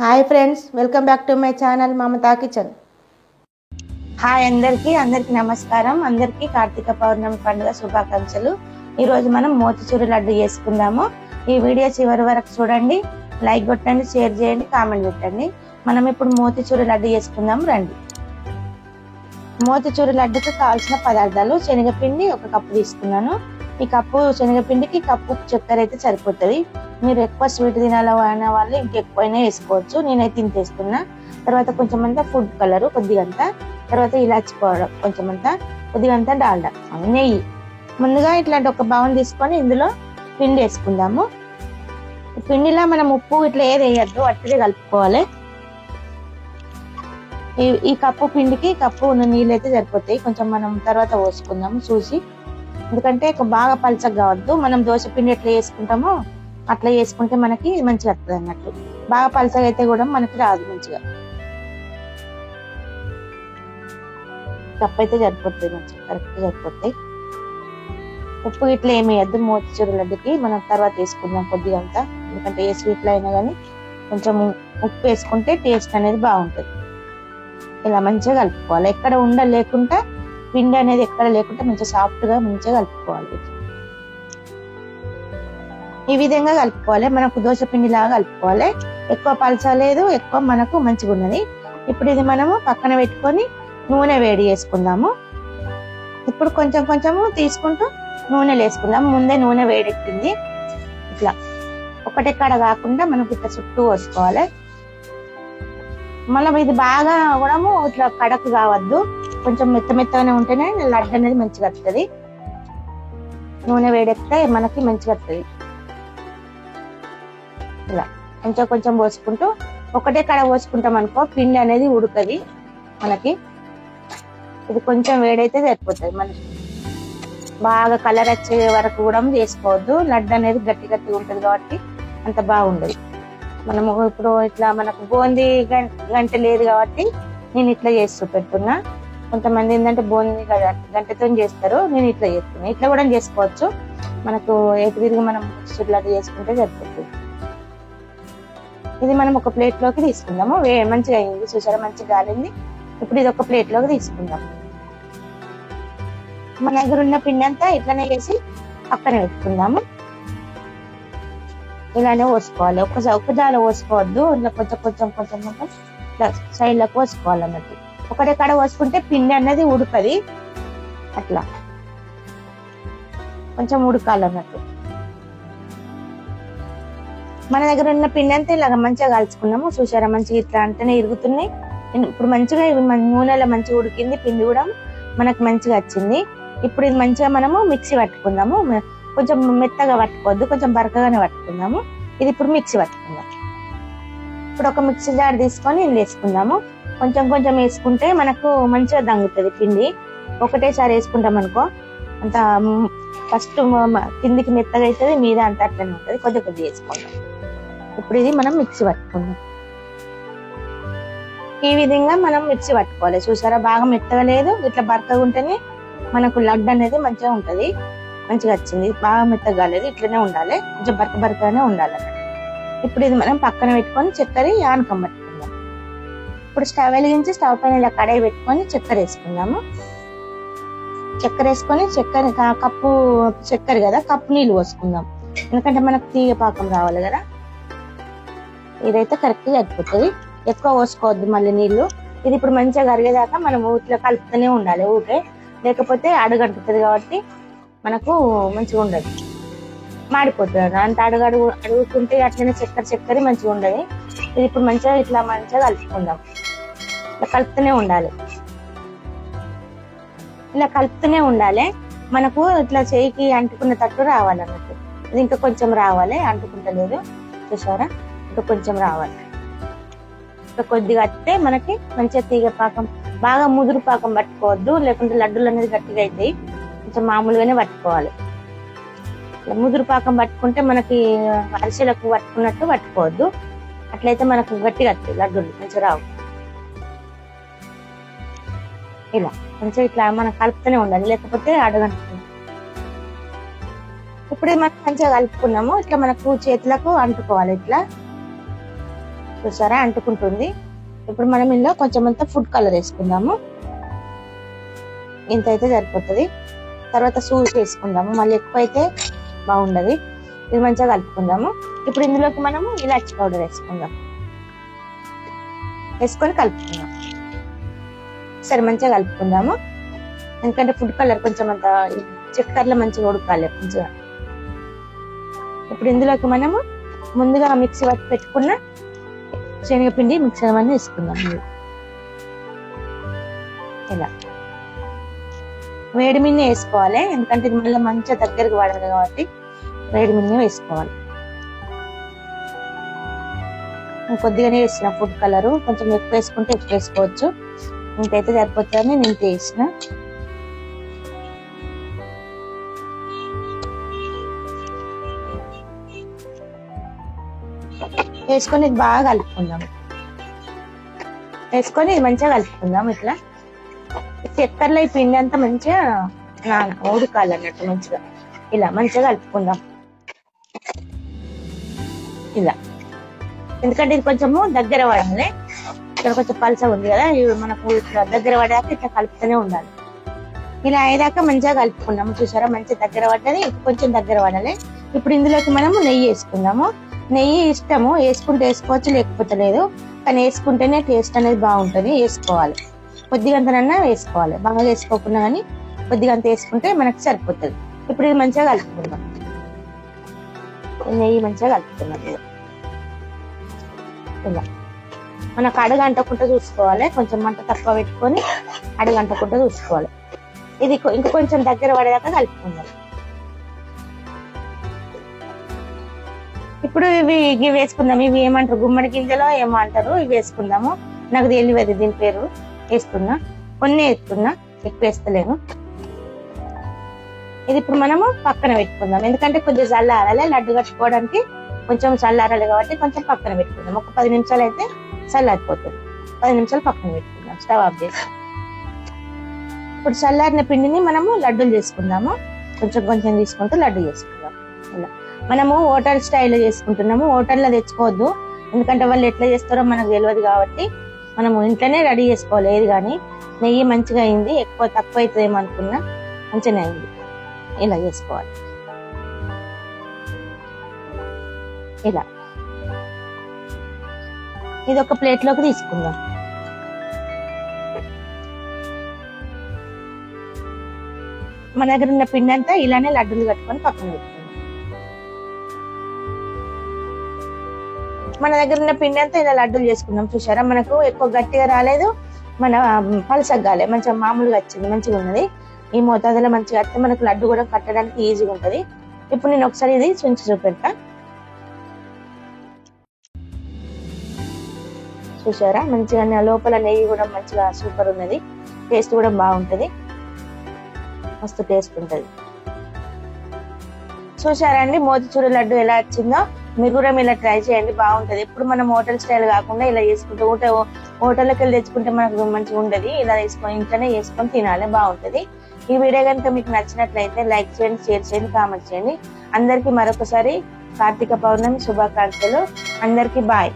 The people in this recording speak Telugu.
Hi friends, welcome back to my channel Mamata kitchen. Hi అందరికీ నమస్కారం. అందరికీ కార్తీక పౌర్ణమి పండుగ శుభాకాంక్షలు. ఈరోజు మనం మోతిచూరు లడ్డు చేసుకుందాము. ఈ వీడియో చివరి వరకు చూడండి, లైక్ కొట్టండి, షేర్ చేయండి, కామెంట్ పెట్టండి. మనం ఇప్పుడు మోతిచూరు లడ్డు చేసుకుందాం రండి. మోతిచూరు లడ్డుకు కావాల్సిన పదార్థాలు: శనగపిండి 1 కప్పు తీసుకున్నాను. ఈ కప్పు శనగపిండికి కప్పు చక్కెర అయితే సరిపోతుంది. మీరు ఎక్కువ స్వీట్ తినాలనే వాళ్ళు ఇంకెక్కువైనా వేసుకోవచ్చు. నేనైతే ఇంత వేస్తున్నా. తర్వాత కొంచెం అంతా ఫుడ్ కలర్ కొద్దిగంత, తర్వాత ఇలాచి పౌడర్ కొంచెం అంతా, కొద్దిగంత డాల్డా, నెయ్యి. ముందుగా ఇట్లాంటి ఒక బౌల్ తీసుకొని ఇందులో పిండి వేసుకుందాము. ఈ పిండిలో మనం ఉప్పు ఇట్లా ఏది వేయద్దు, అట్టిదే కలుపుకోవాలి. ఈ కప్పు పిండికి కప్పు నీళ్ళు అయితే సరిపోతాయి. కొంచెం మనం తర్వాత పోసుకుందాము చూసి, ఎందుకంటే బాగా పలచగా కావద్దు. మనం దోశ పిండి ఎట్లా వేసుకుంటామో అట్లా వేసుకుంటే మనకి మంచిగా వస్తుంది అన్నట్టు. బాగా పలచగా అయితే కూడా మనకి రాదు మంచిగా. కప్పు అయితే సరిపోతుంది, మంచిగా కరెక్ట్ సరిపోతాయి. ఉప్పు ఇట్లా ఏమి వేయద్దు మోతిచూరు లడ్డుకి. మనం తర్వాత వేసుకుందాం కొద్దిగంత, ఎందుకంటే ఏ స్వీట్లో అయినా కానీ కొంచెం ఉప్పు వేసుకుంటే టేస్ట్ అనేది బాగుంటుంది. ఇలా మంచిగా కలుపుకోవాలి. ఎక్కడ లేకుండా పిండి అనేది ఎక్కడ లేకుండా మంచిగా సాఫ్ట్ గా మంచిగా కలుపుకోవాలి. ఈ విధంగా కలుపుకోవాలి. మనకు దోశ పిండి లాగా కలుపుకోవాలి. ఎక్కువ పలచలేదు, ఎక్కువ మనకు మంచిగా ఉన్నది. ఇప్పుడు ఇది మనము పక్కన పెట్టుకొని నూనె వేడి చేసుకుందాము. ఇప్పుడు కొంచెం కొంచెము తీసుకుంటూ నూనె వేసుకుందాం. ముందే నూనె వేడెక్కింది. ఇట్లా ఒకటెక్కడ కాకుండా మనకు ఇట్లా చుట్టూ పోసుకోవాలి. మళ్ళీ ఇది బాగా కూడా ఇట్లా కడకు కావద్దు, కొంచెం మెత్తగానే ఉంటేనే లడ్డు అనేది మంచిగా వస్తుంది. నూనె వేడెక్కితే మనకి మంచిగా వస్తుంది. ఇలా కొంచెం కొంచెం పోసుకుంటూ ఒకటే కడ పోసుకుంటాం అనుకో పిండి అనేది ఉడుకది మనకి. ఇది కొంచెం వేడైతే సరిపోతుంది. మనకి బాగా కలర్ వచ్చే వరకు కూడా చేసుకోవద్దు. లడ్డు అనేది గట్టి గట్టిగా ఉంటుంది కాబట్టి అంత బాగుండదు. మనము ఇప్పుడు ఇట్లా మనకు బూందీ గంట లేదు కాబట్టి నేను ఇట్లా చేస్తూ పెడుతున్నా. కొంతమంది ఏంటంటే బూందీ గంటతో చేస్తారు, నేను ఇట్లా చేస్తున్నా. ఇట్లా కూడా చేసుకోవచ్చు. మనకు ఎటు తిరిగి మనం లడ్డు చేసుకుంటే సరిపోతుంది. ఇది మనం ఒక ప్లేట్ లోకి తీసుకుందాము. మంచిగా అయింది చూసారా, మంచిగా గాలింది. ఇప్పుడు ఇది ఒక ప్లేట్ లోకి తీసుకుందాం. మన దగ్గర ఉన్న పిండి అంతా ఇట్లానే వేసి పక్కన పెట్టుకుందాము. ఇలానే పోసుకోవాలి. ఒక్కదాని పోసుకోవద్దు, ఇట్లా కొంచెం కొంచెం కొంచెం కొంచెం ఇట్లా సైడ్ లకు పోసుకోవాలి అన్నట్టు. ఒకటే కాడ పోసుకుంటే పిండి అన్నది ఉడకది. అట్లా కొంచెం ఉడకాలన్నట్టు. మన దగ్గర ఉన్న పిండి అంతా ఇలాగ మంచిగా కాల్చుకున్నాము. చూసారా, మంచిగా ఇట్లా అంటేనే ఇరుగుతున్నాయి. ఇప్పుడు మంచిగా నూనెలో మంచిగా ఉడికింది. పిండి కూడా మనకు మంచిగా వచ్చింది. ఇప్పుడు ఇది మంచిగా మనము మిక్సీ పట్టుకుందాము. కొంచెం మెత్తగా పట్టుకోవద్దు, కొంచెం బరకగానే పట్టుకుందాము. ఇది ఇప్పుడు మిక్సీ పట్టుకుందాం. ఇప్పుడు ఒక మిక్సీ జార్ తీసుకొని ఇందులో వేసుకుందాము. కొంచెం కొంచెం వేసుకుంటే మనకు మంచిగా దంగుతుంది పిండి. ఒకటేసారి వేసుకుంటాం అనుకో అంత ఫస్ట్ కిందికి మెత్తగా అవుతుంది, మీద అంత అట్లనే ఉంటుంది. కొద్ది కొద్ది వేసుకుందాం. ఇప్పుడు ఇది మనం మిక్సీ పట్టుకుందాం. ఈ విధంగా మనం మిక్సీ పట్టుకోవాలి. చూసారా, బాగా మెత్తగా లేదు, ఇట్లా బరకగా ఉంటేనే మనకు లడ్డు అనేది మంచిగా ఉంటది. మంచిగా వచ్చింది. బాగా మెత్తగా కాలేదు, ఇట్లనే ఉండాలి, కొంచెం బరకగానే ఉండాలి. ఇప్పుడు ఇది మనం పక్కన పెట్టుకొని చక్కెర ఆనకం పట్టుకుందాం. ఇప్పుడు స్టవ్ వెలిగించి స్టవ్ పైన ఇలా కడాయి పెట్టుకొని చక్కెర వేసుకుందాము. చక్కెర వేసుకొని కప్పు చక్కెర కదా, కప్పు నీళ్ళు పోసుకుందాం. ఎందుకంటే మనకు తీగ పాకం రావాలి కదా. ఇదైతే కరెక్ట్ గా సరిపోతుంది. ఎక్కువ పోసుకోవద్దు మళ్ళీ నీళ్లు. ఇది ఇప్పుడు మంచిగా కరిగేదాకా మనం ఇట్లా కలుపుతూనే ఉండాలి ఊకే, లేకపోతే అడుగంటుతుంది కాబట్టి మనకు మంచిగా ఉండదు, మాడిపోతుంది. అంత అడుగుతుంటే అట్లనే చక్కెర మంచిగా ఉండదు. ఇది ఇప్పుడు మంచిగా ఇట్లా మంచిగా కలుపుకుందాం. ఇట్లా కలుపుతూనే ఉండాలి. ఇలా కలుపుతూనే ఉండాలి. మనకు ఇట్లా చేయికి అంటుకున్న తట్టు రావాలన్నట్టు. ఇది ఇంకా కొంచెం రావాలి, అంటుకుంటలేదు చూసారా, ఇంకా కొంచెం రావాలి. ఇంకా కొద్దిగా వస్తే మనకి మంచిగా తీగ పాకం, బాగా ముదురు పాకం పట్టుకోవద్దు, లేకుంటే లడ్డూలు అనేది గట్టిగా అవుతాయి. కొంచెం మామూలుగానే పట్టుకోవాలి. ముదురు పాకం పట్టుకుంటే మనకి అరిసెలకు పట్టుకున్నట్టు పట్టుకోవద్దు, అట్లయితే మనకు గట్టిగా వస్తాయి లడ్డూలు, మంచిగా రావు. ఇలా మంచిగా ఇట్లా మనం కలుపుతూనే ఉండాలి, లేకపోతే అడగంటుంది. ఇప్పుడు మనం మంచిగా కలుపుకున్నాము. ఇట్లా మనకు చేతులకు అంటుకోవాలి. ఇట్లా చూసారా అంటుకుంటుంది. ఇప్పుడు మనం ఇందులో కొంచెం అంతా ఫుడ్ కలర్ వేసుకుందాము. ఇంత అయితే సరిపోతుంది. తర్వాత చూసి వేసుకుందాము, మళ్ళీ ఎక్కువ అయితే బాగుండదు. ఇది మంచిగా కలుపుకుందాము. ఇప్పుడు ఇందులోకి మనము ఇలాచి పౌడర్ వేసుకుందాం. వేసుకొని కలుపుకుందాం. సరే మంచిగా కలుపుకుందాము. ఎందుకంటే ఫుడ్ కలర్ కొంచెం అంత చక్కెరలో మంచిగా ఉడకాలి మంచిగా. ఇప్పుడు ఇందులోకి మనము ముందుగా మిక్సీ పట్టి పెట్టుకున్న శనగపిండి మిక్సర్ అవన్నీ వేసుకుందాం. ఇలా వేడి మిన్ని వేసుకోవాలి, ఎందుకంటే ఇది మళ్ళీ మంచిగా దగ్గరికి వాడాలి కాబట్టి వేడి మిన్ని వేసుకోవాలి. కొద్దిగానే వేసిన ఫుడ్ కలరు, కొంచెం ఎక్కువ వేసుకుంటే ఎక్కువ వేసుకోవచ్చు. ఇంకైతే సరిపోతుందని నేను వేసిన. వేసుకొని ఇది బాగా కలుపుకుందాం. వేసుకొని ఇది మంచిగా కలుపుకుందాం. ఇట్లా చక్కెరలో ఈ పిండి అంతా మంచిగా ఉడకాలి అన్నట్టు మంచిగా. ఇలా మంచిగా కలుపుకుందాం ఇలా. ఎందుకంటే ఇది కొంచెము దగ్గర పడాలి. ఇక్కడ కొంచెం పలసగా ఉంది కదా, ఇవి మనకు ఇట్లా దగ్గర పడాక ఇట్లా కలుపుతూనే ఉండాలి. ఇలా అయ్యాక మంచిగా కలుపుకున్నాము. చూసారా మంచిగా దగ్గర పడ్డది, కొంచెం దగ్గర పడాలి. ఇప్పుడు ఇందులోకి మనము నెయ్యి వేసుకుందాము. నెయ్యి ఇష్టము, వేసుకుంటే వేసుకోవచ్చు లేకపోతే లేదు, కానీ వేసుకుంటేనే టేస్ట్ అనేది బాగుంటుంది. వేసుకోవాలి, కొద్దిగంతనన్నా వేసుకోవాలి, బాగా వేసుకోకుండా కానీ కొద్దిగంత వేసుకుంటే మనకు సరిపోతుంది. ఇప్పుడు ఇది మంచిగా కలుపుకుందాం. నెయ్యి మంచిగా కలుపుకుందాం. ఇలా మనకు అడుగంటకుండా చూసుకోవాలి, కొంచెం మంట తక్కువ పెట్టుకొని అడుగంటకుండా చూసుకోవాలి. ఇది ఇంకా కొంచెం దగ్గర పడేదాకా కలుపుకుందాం. ఇప్పుడు ఇవి వేసుకుందాం. ఇవి ఏమంటారు, గుమ్మడి గింజలో ఏమో అంటారు, ఇవి వేసుకుందాము. నాకు తెలియదు దీని పేరు. వేస్తున్నా, కొన్ని వేస్తున్నా, ఎక్కువ వేస్తలేను. ఇది ఇప్పుడు మనము పక్కన పెట్టుకుందాం, ఎందుకంటే కొంచెం చల్లారాలి. లడ్డు కట్టుకోవడానికి కొంచెం చల్లారాలి కాబట్టి కొంచెం పక్కన పెట్టుకుందాం. ఒక 10 నిమిషాలు అయితే చల్లారిపోతుంది. 10 నిమిషాలు పక్కన పెట్టుకుందాం, స్టవ్ ఆఫ్ చేసి. ఇప్పుడు చల్లారిన పిండిని మనము లడ్డూలు చేసుకుందాము. కొంచెం కొంచెం తీసుకుంటూ లడ్డు చేసుకుందాం. ఇలా మనము హోటల్ స్టైల్లో చేసుకుంటున్నాము. హోటల్లో తెచ్చుకోవద్దు, ఎందుకంటే వాళ్ళు ఎట్లా చేస్తారో మనకు తెలియదు కాబట్టి మనము ఇంట్లోనే రెడీ చేసుకోవాలి. ఏది కానీ నెయ్యి మంచిగా అయింది, ఎక్కువ తక్కువ అవుతుంది ఏమనుకున్నా మంచిగానే అయింది. ఇలా చేసుకోవాలి. ఇలా ఇది ఒక ప్లేట్లోకి తీసుకుందాం. మన దగ్గర ఉన్న పిండి అంతా ఇలానే లడ్డూలు కట్టుకొని పక్కన పెట్టుకుందాం. మన దగ్గర ఉన్న పిండి అంతా ఇలా లడ్డూలు చేసుకుందాం. చూసారా మనకు ఎక్కువ గట్టిగా రాలేదు, మన పలసగా కాలే, మంచిగా మామూలుగా వచ్చింది, మంచిగా ఉన్నది. ఈ మోతాదులో మంచిగా వస్తే మనకు లడ్డు కూడా కట్టడానికి ఈజీగా ఉంటది. ఇప్పుడు నేను ఒకసారి ఇది చుంచి చూపెడతా. చూసారా మంచిగా లోపల నెయ్యి కూడా మంచిగా సూపర్ ఉన్నది. టేస్ట్ కూడా బాగుంటది, మస్తు టేస్ట్ ఉంటది. చూసారా అండి మోతిచూర్ లడ్డు ఎలా వచ్చిందో. మీరు కూడా ఇలా ట్రై చేయండి, బాగుంటది. ఇప్పుడు మనం హోటల్ స్టైల్ కాకుండా ఇలా చేసుకుంటే, హోటల్కి వెళ్ళి తెచ్చుకుంటే మనకు మంచిగా ఉండదు. ఇలా తీసుకొని ఇంట్లోనే చేసుకొని తినాలి, బాగుంటది. ఈ వీడియో కనుక మీకు నచ్చినట్లయితే లైక్ చేయండి, షేర్ చేయండి, కామెంట్ చేయండి. అందరికీ మరొకసారి కార్తీక పౌర్ణమి శుభాకాంక్షలు. అందరికీ బాయ్.